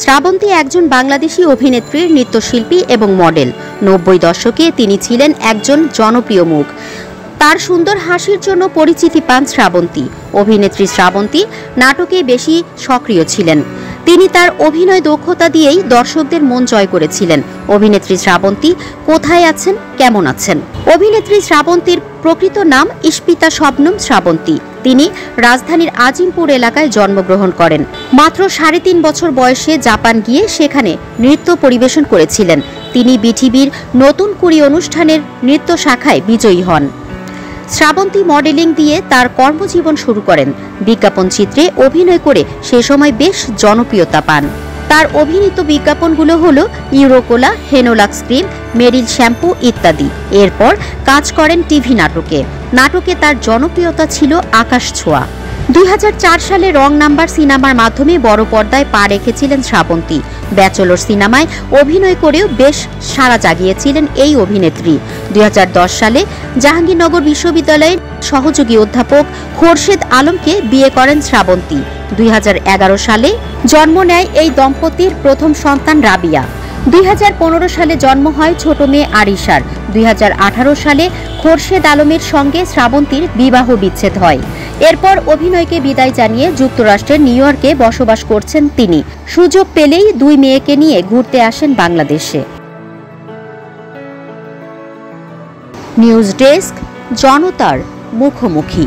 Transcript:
শ্রাবন্তী একজন বাংলাদেশি অভিনেত্রী, নৃত্যশিল্পী এবং মডেল। 90 দশকে তিনি ছিলেন একজন জনপ্রিয় মুখ। তার সুন্দর হাসির জন্য পরিচিতি পান শ্রাবন্তী। অভিনেত্রী শ্রাবন্তী নাটকে বেশি সক্রিয় ছিলেন। তিনি তার অভিনয় দক্ষতা দিয়েই দর্শকদের মন জয় করেছিলেন। অভিনেত্রী শ্রাবন্তী কোথায় আছেন, কেমন আছেন? অভিনেত্রী শ্রাবন্তীর প্রকৃত নাম ইস্পিতা শবনম শ্রাবন্তী। তিনি রাজধানীর আজিমপুর এলাকায় জন্মগ্রহণ করেন। মাত্র 3.5 বছর বয়সে জাপান গিয়ে সেখানে নৃত্য পরিবেশন করেছিলেন। তিনি বিটিভির নতুন কুড়ি অনুষ্ঠানের নৃত্য শাখায় বিজয়ী হন। শ্রাবন্তী মডেলিং দিয়ে তার কর্মজীবন শুরু করেন। বিজ্ঞাপন চিত্রে অভিনয় করে সে সময় বেশ জনপ্রিয়তা পান। তার অভিনীত বিজ্ঞাপনগুলো হলো ইউরোকোলা, হেনোলাক্স ক্রিম, মেরিল শ্যাম্পু ইত্যাদি। এরপর কাজ করেন টিভি নাটকে। নাটকে তার জনপ্রিয়তা ছিল আকাশ ছোঁয়া। 2004 সালে রং নাম্বার সিনেমার মাধ্যমে বড় পর্দায় পা রেখেছিলেন শ্রাবন্তী। ব্যাচেলর সিনেমায় অভিনয় করেও বেশ সাড়া জাগিয়েছিলেন এই অভিনেত্রী। 2010 সালে জাহাঙ্গীরনগর বিশ্ববিদ্যালয়ের সহযোগী অধ্যাপক খোরশেদ আলমকে বিয়ে করেন শ্রাবন্তী। 2011 সালে জন্ম নেয় এই দম্পতির প্রথম সন্তান রাবিয়া। 2015 সালে জন্ম হয় ছোট মেয়ে আরিশার। 2018 সালে খোরশেদ আলমের সঙ্গে শ্রাবন্তীর বিবাহ বিচ্ছেদ হয়। এরপর অভিনয়কে বিদায় জানিয়ে যুক্তরাষ্ট্রের নিউ ইয়র্কে বসবাস করছেন তিনি। সুযোগ পেলেই 2 মেয়েকে নিয়ে ঘুরতে আসেন বাংলাদেশে। নিউজ ডেস্ক, জনতার মুখোমুখি।